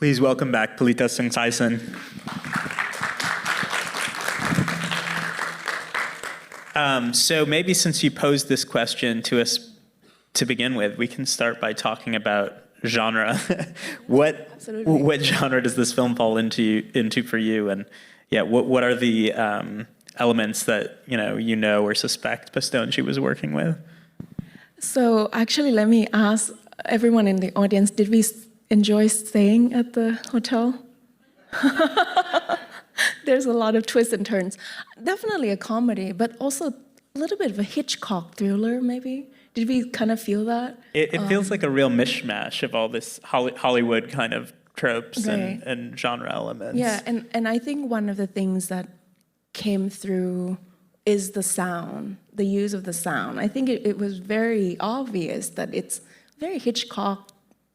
Please welcome back Palita Chunsaengchan. So maybe since you posed this question to us to begin with, we can start by talking about genre. What genre does this film fall into for you? And yeah, what are the elements that you know or suspect Pestonji was working with? So actually, let me ask everyone in the audience, did we enjoy staying at the hotel? There's a lot of twists and turns. Definitely a comedy, but also a little bit of a Hitchcock thriller, maybe. Did we kind of feel that? It feels like a real mishmash of all this Hollywood kind of tropes right. and genre elements. Yeah, and I think one of the things that came through is the sound, the use of the sound. I think it was very obvious that it's very Hitchcock,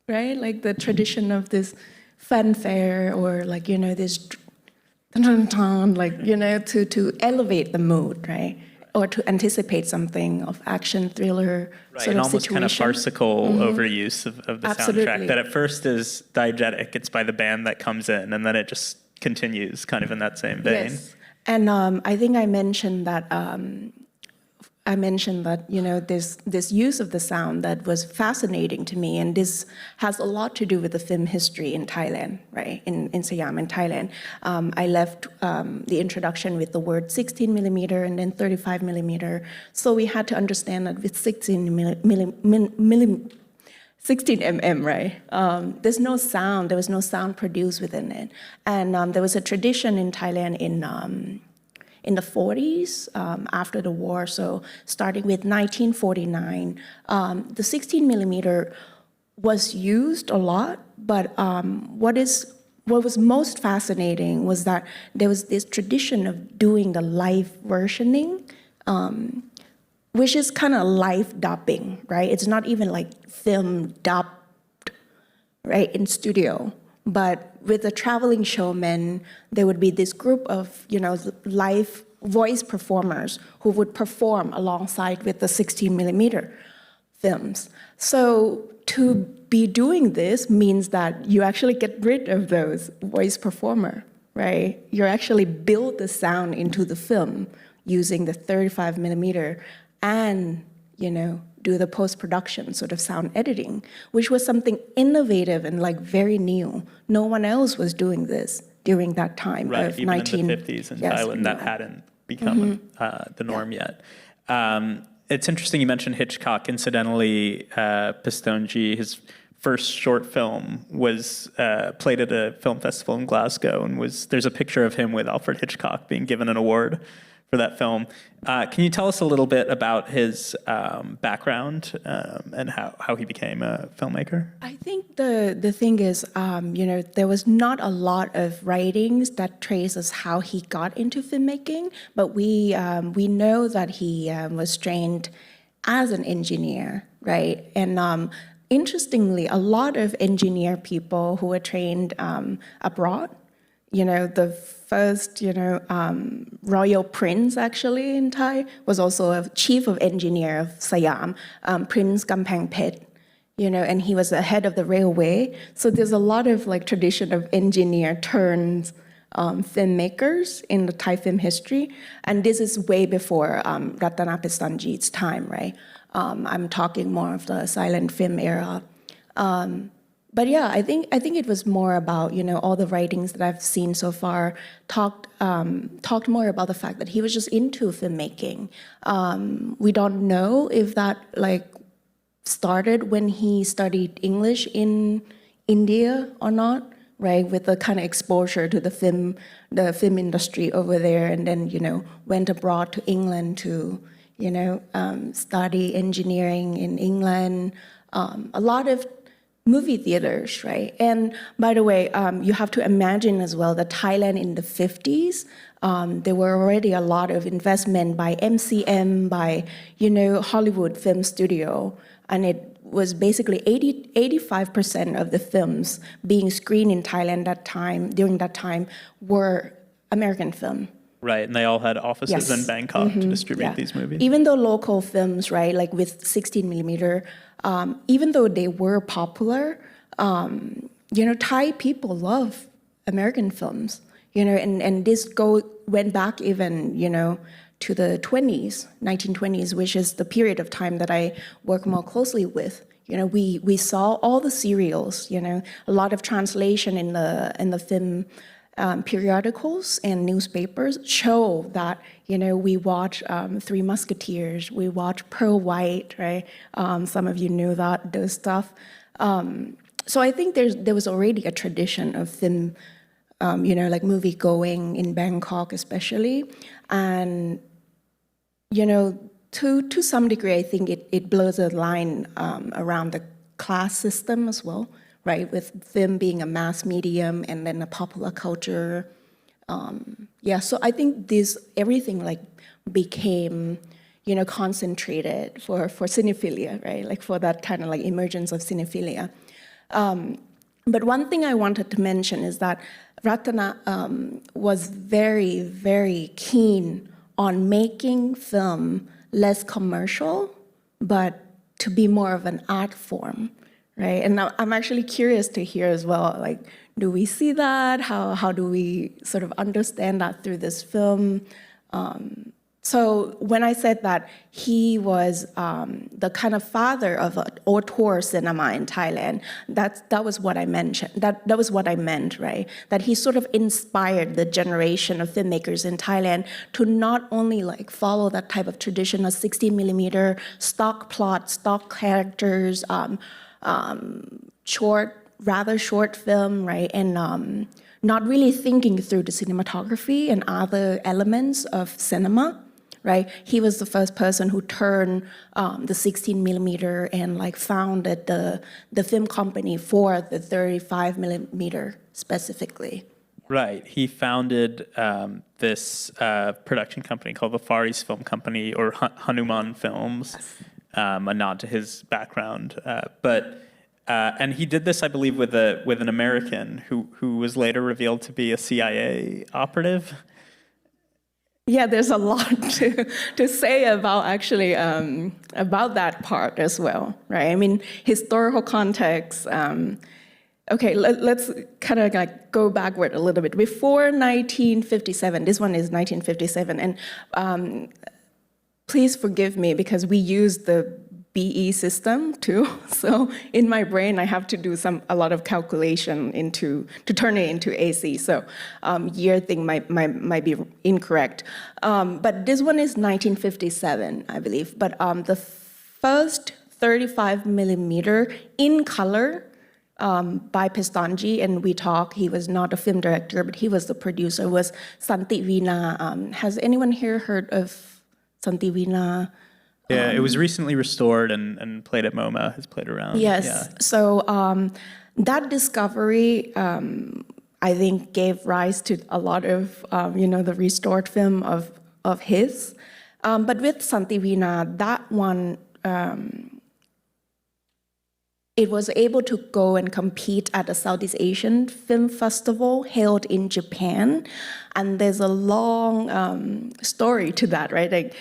right? Like the tradition of this fanfare or like, this like, to elevate the mood, right? Or to anticipate something of action, thriller, right, sort and of almost situation. kind of farcical overuse of the Absolutely. soundtrack that at first is diegetic. It's by the band that comes in, and then it just continues kind of in that same vein. Yes. And I think I mentioned that this use of the sound that was fascinating to me, and this has a lot to do with the film history in Thailand, right? In Siam, in Thailand. I left the introduction with the word 16 millimeter and then 35 millimeter. So we had to understand that with 16 mm, right? There's no sound. There was no sound produced within it. And there was a tradition in Thailand in the 40s, after the war, so starting with 1949, the 16 millimeter was used a lot, but what was most fascinating was that there was this tradition of doing the live versioning, which is kind of live dubbing, right? It's not even like film dubbed, right, in studio. But with the traveling showmen, there would be this group of, live voice performers who would perform alongside with the 16 millimeter films. So to be doing this means that you actually get rid of those voice performer, right? You actually build the sound into the film using the 35 millimeter and, do the post-production sort of sound editing, which was something innovative and like very new. No one else was doing this during that time right, of even in the 50s in Thailand, that hadn't become the norm yet. It's interesting you mentioned Hitchcock. Incidentally, Pestonji, his first short film was played at a film festival in Glasgow, and there's a picture of him with Alfred Hitchcock being given an award for that film. Can you tell us a little bit about his background and how he became a filmmaker? I think the thing is, there was not a lot of writings that traces how he got into filmmaking, but we know that he was trained as an engineer, right? And interestingly, a lot of engineer people who were trained abroad, the first, royal prince actually in Thai was also a chief of engineer of Siam, Prince Kampeng Phet, and he was the head of the railway. So there's a lot of like tradition of engineer turns filmmakers in the Thai film history. And this is way before Ratana Pestonji's time, right? I'm talking more of the silent film era. But yeah, I think it was more about, all the writings that I've seen so far talked more about the fact that he was just into filmmaking. We don't know if that started when he studied English in India or not, right? With the kind of exposure to the film industry over there, and then went abroad to England to study engineering in England. A lot of movie theaters, right? And by the way, you have to imagine as well that Thailand in the 50s, there were already a lot of investment by MCM, by, Hollywood Film Studio. And it was basically 85% of the films being screened in Thailand during that time, were American film. Right, and they all had offices in Bangkok to distribute these movies. Even though local films, right, like with 16 millimeter, even though they were popular, Thai people love American films, and this went back even, to the 1920s, which is the period of time that I work more closely with. We saw all the serials, a lot of translation in the film periodicals and newspapers show that, we watch Three Musketeers, we watch Pearl White, right? Some of you knew those stuff. So I think there was already a tradition of film, like movie going in Bangkok especially. And, to some degree, I think it blurs the line around the class system as well, right? With film being a mass medium and then a popular culture. So I think everything like became, concentrated for cinephilia, right? Like for that kind of like emergence of cinephilia. But one thing I wanted to mention is that Ratana was very, very keen on making film less commercial, but to be more of an art form, right? And now I'm actually curious to hear as well, like, do we see that? How do we sort of understand that through this film? So when I said that he was the kind of father of auteur cinema in Thailand, that was what I mentioned. That was what I meant, right? That he sort of inspired the generation of filmmakers in Thailand to not only like follow that type of traditional 16mm stock plot, stock characters, rather short film, right? And not really thinking through the cinematography and other elements of cinema. Right, he was the first person who turned the 16mm and like founded the film company for the 35mm specifically. Right, he founded this production company called the Far East Film Company, or Hanuman Films, a nod to his background. And he did this, I believe, with an American who was later revealed to be a CIA operative. Yeah, there's a lot to say about actually about that part as well, right? I mean, historical context. Okay, let's kind of like go backward a little bit. Before 1957, this one is 1957, and please forgive me because we use the BE system too. So in my brain, I have to do a lot of calculation to turn it into AC. So year thing might be incorrect. But this one is 1957, I believe. But the first 35mm in color by Pestonji, and he was not a film director, but he was the producer, was Santi Veena. Has anyone here heard of Santi Veena? Yeah, it was recently restored and played at MoMA, has played around. Yes, yeah. So that discovery, I think, gave rise to a lot of, the restored film of his. But with Santi Veena, that one, it was able to go and compete at the Southeast Asian Film Festival held in Japan. And there's a long story to that, right? Like,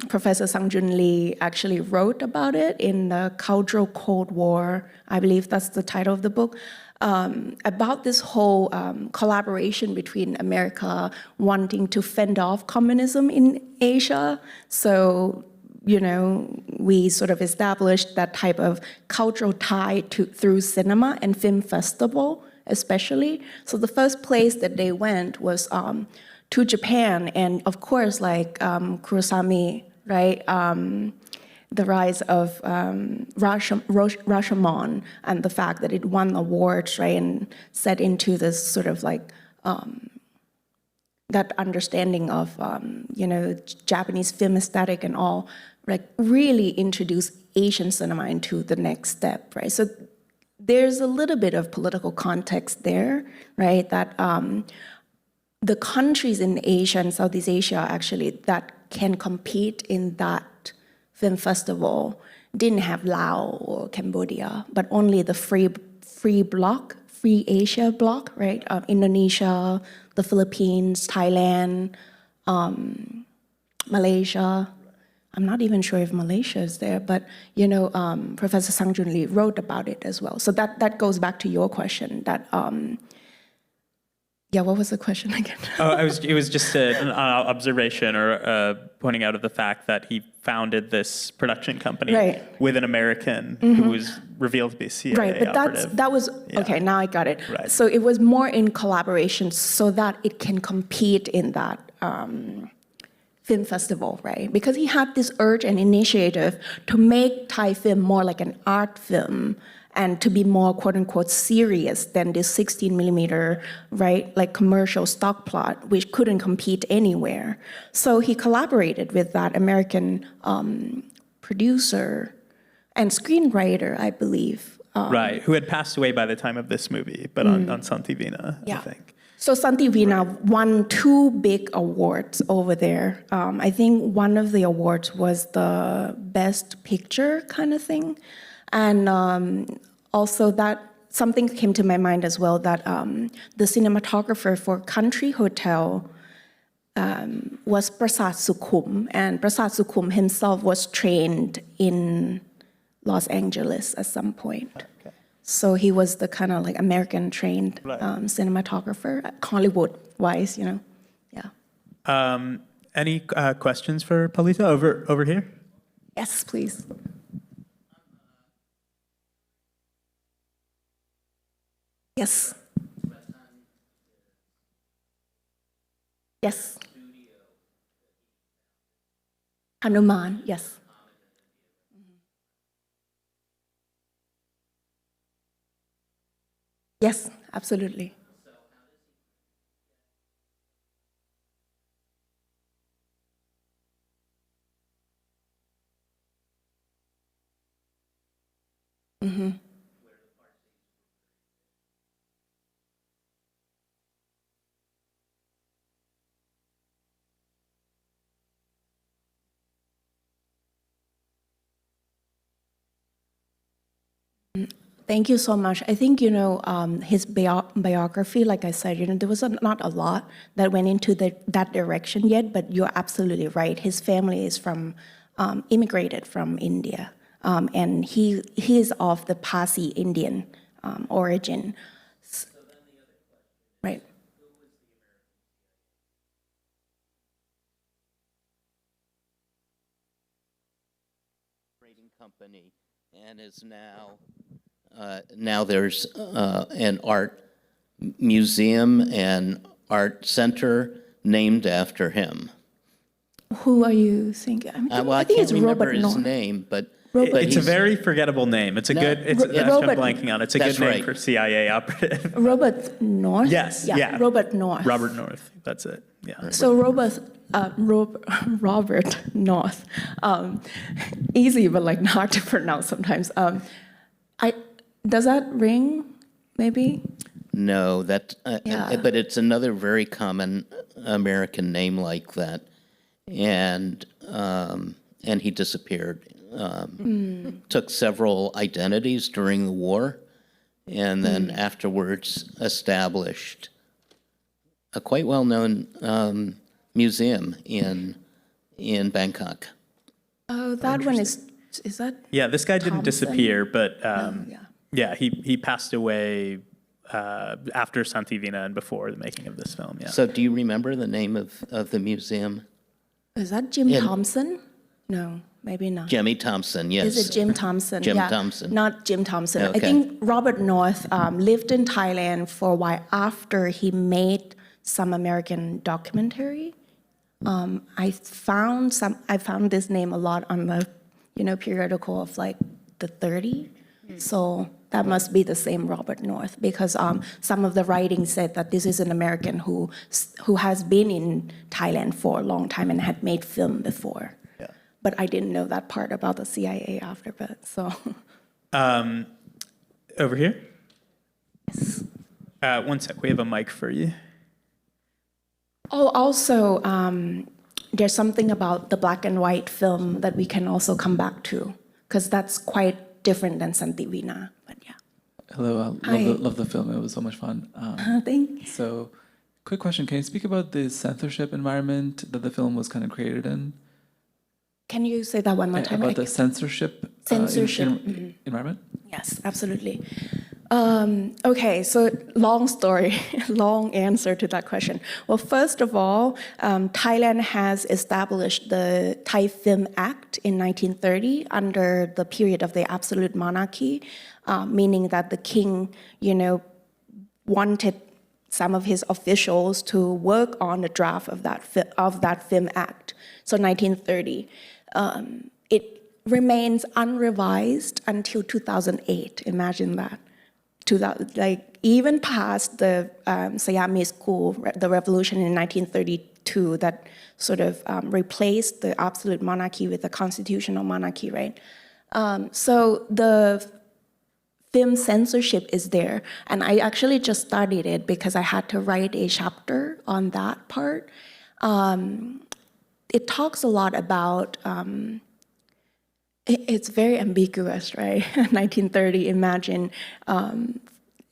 Professor Sang Jun Lee actually wrote about it in the Cultural Cold War, I believe that's the title of the book, about this whole collaboration between America wanting to fend off communism in Asia. So, we sort of established that type of cultural tie through cinema and film festival, especially. So the first place that they went was to Japan, and of course, like Kurosami, right? The rise of Rashomon and the fact that it won awards, right, and set into this sort of like that understanding of Japanese film aesthetic and all, like really introduce Asian cinema into the next step, right? So there's a little bit of political context there, right? That the countries in Asia and Southeast Asia actually that can compete in that film festival didn't have Laos or Cambodia, but only the free Asia bloc, right? Indonesia, the Philippines, Thailand, Malaysia. I'm not even sure if Malaysia is there, but you know, Professor Sang Jun Lee wrote about it as well. So that goes back to your question. That yeah, what was the question again? It was just an observation or pointing out of the fact that he founded this production company with an American who was revealed to be a CIA but operative. that was okay. Now I got it. Right. So it was more in collaboration so that it can compete in that film festival, right? Because he had this urge and initiative to make Thai film more like an art film and to be more quote unquote serious than this 16 millimeter, right? Like commercial stock plot, which couldn't compete anywhere. So he collaborated with that American producer and screenwriter, I believe. Right, who had passed away by the time of this movie, but on Santivina, I think. So Santivina won 2 big awards over there. I think one of the awards was the best picture kind of thing. And also that something came to my mind as well, that the cinematographer for Country Hotel was Prasad Sukhum, and Prasad Sukhum himself was trained in Los Angeles at some point. Okay. So he was the kind of like American trained cinematographer, Hollywood-wise, you know, yeah. Any questions for Palita over here? Yes, please. Yes. Yes. Hanuman, yes. Yes, absolutely. Mm-hmm. Thank you so much. I think, you know, his biography, like I said, you know, there was not a lot that went into that direction yet, but you're absolutely right. His family is immigrated from India, and he is of the Parsi Indian origin. Right. Company, and is now there's an art museum and art center named after him. Who are you thinking? I think it's Robert North. His name, but it's a very forgettable name. It's a good. That's what I'm blanking on. It's a good name for CIA operative. Robert North. Yes. Yeah. Robert North. Robert North. That's it. Yeah. So Robert North, easy but like hard to pronounce sometimes. Does that ring? Maybe. No, but it's another very common American name like that, and he disappeared. Took several identities during the war, and then afterwards established a quite well-known museum in Bangkok. Oh, that one is that? Yeah, this guy didn't disappear, but yeah, he passed away after Santivina and before the making of this film. Yeah. So, do you remember the name of the museum? Is that Jim Thompson? No, maybe not. Jimmy Thompson, yes. Is it Jim Thompson? Jim Thompson. Not Jim Thompson. Okay. I think Robert North lived in Thailand for a while after he made some American documentary. I found this name a lot on the, you know, periodical of like the 30s. So that must be the same Robert North, because some of the writing said that this is an American who has been in Thailand for a long time and had made film before. Yeah. But I didn't know that part about the CIA after, but so. Over here? Yes. One sec, we have a mic for you. Oh, also, there's something about the black and white film that we can also come back to, because that's quite different than Santivina, but yeah. Hello, love the film. It was so much fun. Thanks. So, quick question. Can you speak about the censorship environment that the film was kind of created in? Can you say that one more time? About the censorship, environment? Yes, absolutely. Okay, so long story, long answer to that question. Well, first of all, Thailand has established the Thai Film Act in 1930 under the period of the absolute monarchy, meaning that the king, wanted some of his officials to work on the draft of that Film Act. So 1930. It remains unrevised until 2008. Imagine that. Even past the Siamese coup, the revolution in 1932 that sort of replaced the absolute monarchy with the constitutional monarchy, right? So the film censorship is there. And I actually just studied it because I had to write a chapter on that part. It talks a lot about, it's very ambiguous, right? 1930, imagine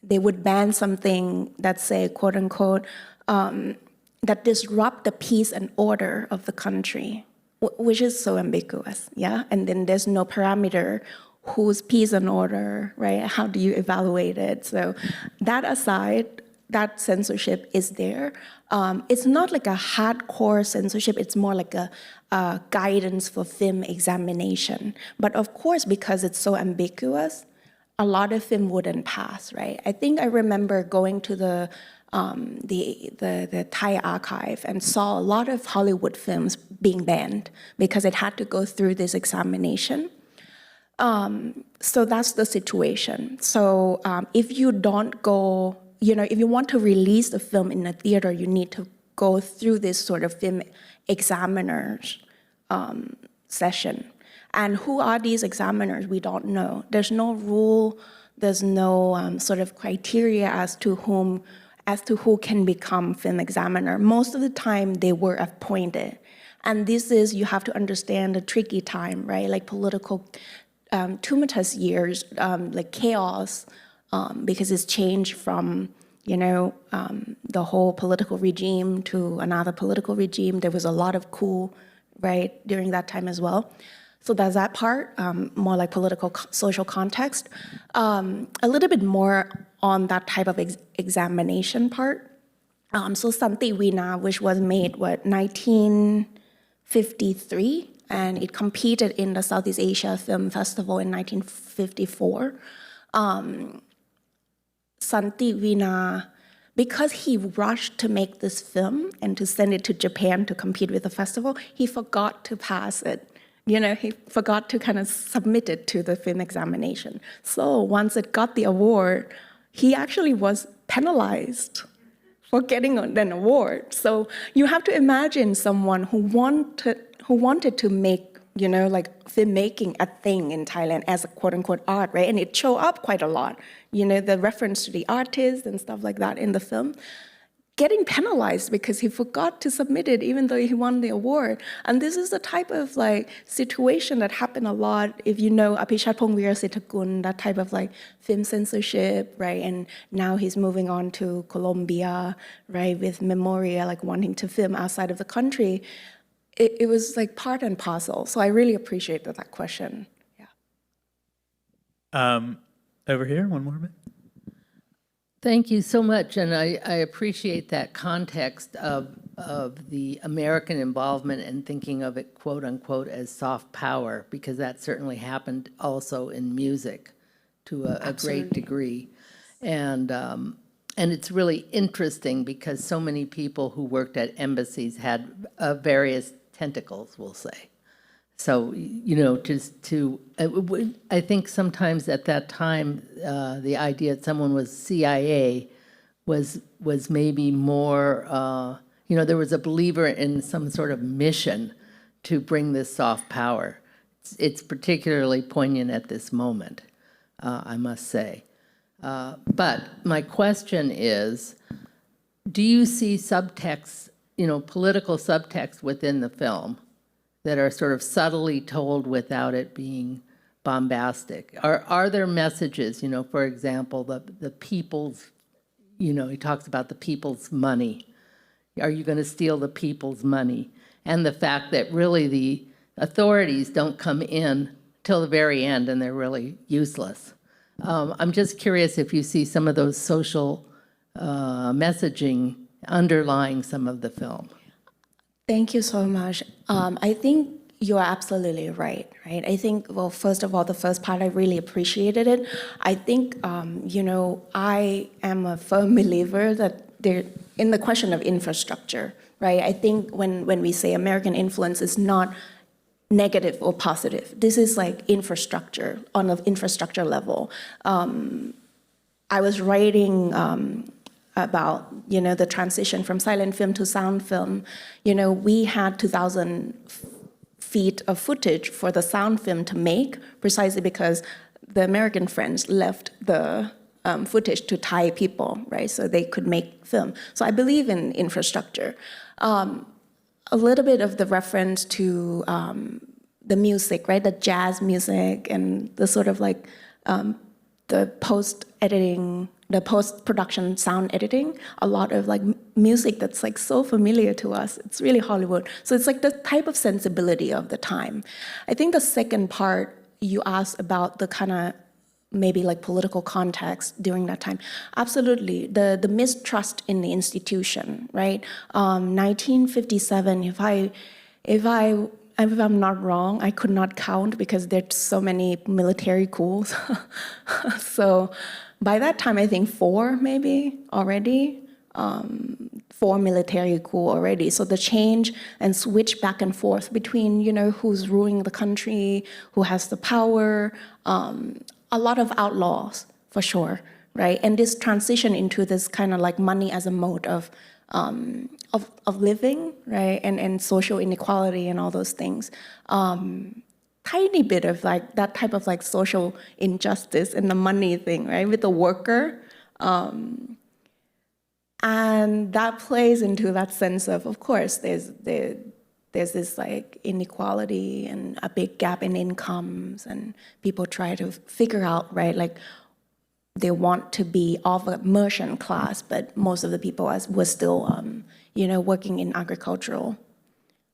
they would ban something that say, quote unquote, that disrupt the peace and order of the country, which is so ambiguous, yeah? And then there's no parameter whose peace and order, right? How do you evaluate it? So that aside, that censorship is there. It's not like a hardcore censorship, it's more like a guidance for film examination. But of course, because it's so ambiguous, a lot of film wouldn't pass, right? I think I remember going to the Thai archive and saw a lot of Hollywood films being banned because it had to go through this examination. So that's the situation. So if you don't go, if you want to release the film in a theater, you need to go through this sort of film examiners session. And who are these examiners? We don't know. There's no rule, there's no sort of criteria as to who can become film examiner. Most of the time they were appointed. And this is, you have to understand the tricky time, right? Like political tumultuous years, like chaos, because it's changed from, the whole political regime to another political regime. There was a lot of coup, right, during that time as well. So there's that part, more like political, social context. A little bit more on that type of examination part. So Santi Veena, which was made, 1953, and it competed in the Southeast Asia Film Festival in 1954. Santi Veena, because he rushed to make this film and to send it to Japan to compete with the festival, he forgot to pass it. He forgot to kind of submit it to the film examination. So once it got the award, he actually was penalized for getting an award. So you have to imagine someone who wanted to make, like filmmaking a thing in Thailand as a quote unquote art, right? And it showed up quite a lot, the reference to the artist and stuff like that in the film, getting penalized because he forgot to submit it even though he won the award. And this is the type of situation that happened a lot, if you know Apichat Pongvirasetakul, that type of film censorship, right? And now he's moving on to Colombia, right, with Memoria, wanting to film outside of the country. It was part and parcel. So I really appreciate that question. Yeah. Over here, one more minute. Thank you so much, and I appreciate that context of the American involvement and thinking of it, quote unquote, as soft power, because that certainly happened also in music to a great degree. And it's really interesting because so many people who worked at embassies had various tentacles, we'll say. So, I think sometimes at that time, the idea that someone was CIA was maybe more, there was a believer in some sort of mission to bring this soft power. It's particularly poignant at this moment, I must say. But my question is, do you see subtext, political subtext within the film that are sort of subtly told without it being bombastic? Are there messages, for example, the people's, he talks about the people's money. Are you going to steal the people's money? And the fact that really authorities don't come in till the very end, and they're really useless. I'm just curious if you see some of those social messaging underlying some of the film. Thank you so much. I think you're absolutely right? I think, well, first of all, the first part, I really appreciated it. I think, I am a firm believer that in the question of infrastructure, right? I think when we say American influence is not negative or positive, this is like infrastructure, on an infrastructure level. I was writing about, the transition from silent film to sound film. We had 2,000 feet of footage for the sound film to make, precisely because the American friends left the footage to Thai people, right? So they could make film. So I believe in infrastructure. A little bit of the reference to the music, right? The jazz music and the sort of like the post-editing, the post-production sound editing, a lot of like music that's like so familiar to us. It's really Hollywood. So it's like the type of sensibility of the time. I think the second part you asked about the kind of maybe like political context during that time. Absolutely, the mistrust in the institution, right? 1957, if I'm not wrong, I could not count because there's so many military coups. So by that time, I think 4 maybe already, 4 military coups already. So the change and switch back and forth between, who's ruling the country, who has the power, a lot of outlaws for sure, right? And this transition into this kind of like money as a mode of living, right? And social inequality and all those things. Tiny bit of like that type of like social injustice and the money thing, right? With the worker. And that plays into that sense of course, there's this like inequality and a big gap in incomes, and people try to figure out, right, like they want to be of a merchant class, but most of the people were still, working in agricultural.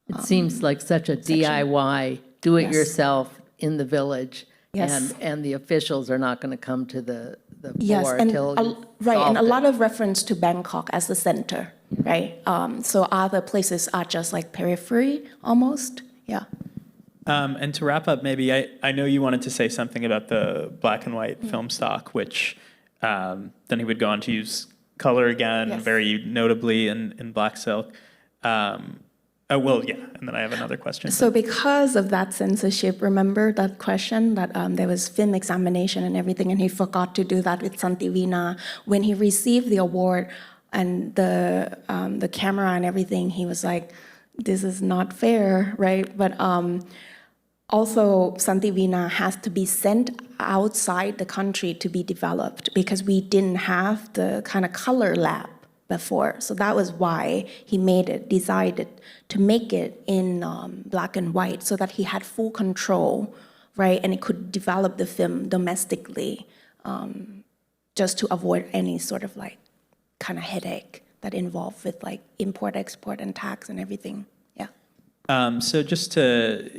It seems like such a DIY, do-it-yourself in the village, and the officials are not going to come to the fore until and a lot of reference to Bangkok as the center, right? So other places are just like periphery almost, And to wrap up, maybe I know you wanted to say something about the black and white film stock, which then he would go on to use color again, very notably in Black Silk. And then I have another question. So because of that censorship, remember that question that there was film examination and everything, and he forgot to do that with Santivina. When he received the award and the camera and everything, he was like, this is not fair, right? But also Santivina has to be sent outside the country to be developed because we didn't have the kind of color lab before. So that was why he decided to make it in black and white so that he had full control, right? And he could develop the film domestically just to avoid any sort of like kind of headache that involved with like import, export, and tax and everything. So just to,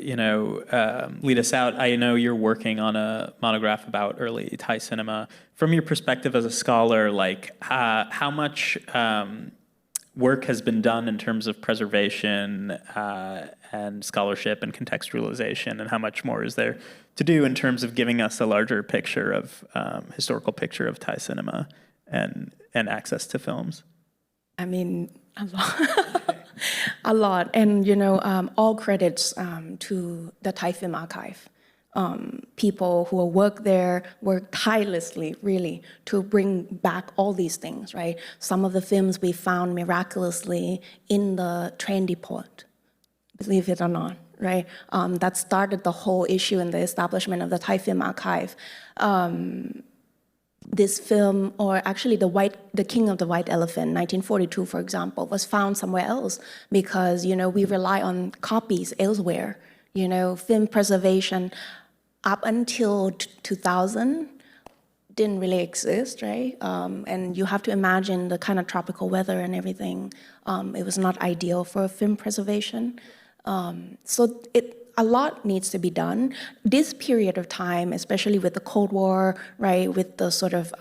lead us out, I know you're working on a monograph about early Thai cinema. From your perspective as a scholar, like how much work has been done in terms of preservation and scholarship and contextualization, and how much more is there to do in terms of giving us a larger picture of, historical picture of Thai cinema and access to films? I mean, a lot. A lot. And, all credits to the Thai Film Archive. People who work there work tirelessly, really, to bring back all these things, right? Some of the films we found miraculously in the train depot, believe it or not, right? That started the whole issue in the establishment of the Thai Film Archive. This film, or actually the King of the White Elephant, 1942, for example, was found somewhere else because, we rely on copies elsewhere. Film preservation up until 2000 didn't really exist, right? And you have to imagine the kind of tropical weather and everything. It was not ideal for film preservation. So a lot needs to be done. This period of time, especially with the Cold War, right, with the sort of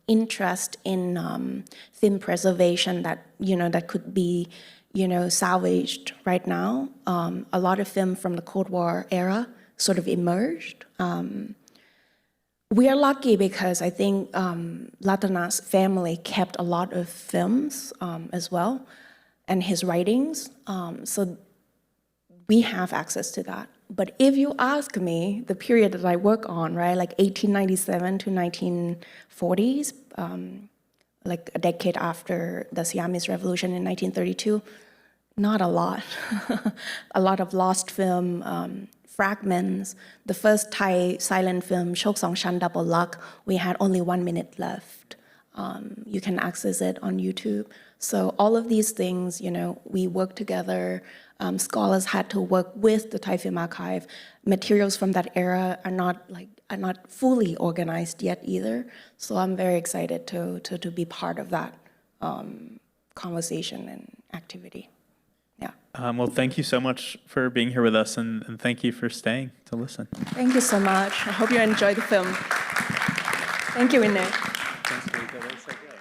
interest in film preservation that, that could be, salvaged right now, a lot of film from the Cold War era sort of emerged. We are lucky because I think Latana's family kept a lot of films as well, and his writings. So we have access to that. But if you ask me, the period that I work on, right, like 1897 to 1940s, like a decade after the Siamese Revolution in 1932, not a lot. A lot of lost film, fragments. The first Thai silent film, Chunsaengchan Double Luck, we had only 1 minute left. You can access it on YouTube. So all of these things, we work together. Scholars had to work with the Thai Film Archive. Materials from that era are not fully organized yet either. So I'm very excited to be part of that conversation and activity. Yeah. Well, thank you so much for being here with us, and thank you for staying to listen. Thank you so much. I hope you enjoy the film. Thank you, Inney. Thanks, Palita. That was so good.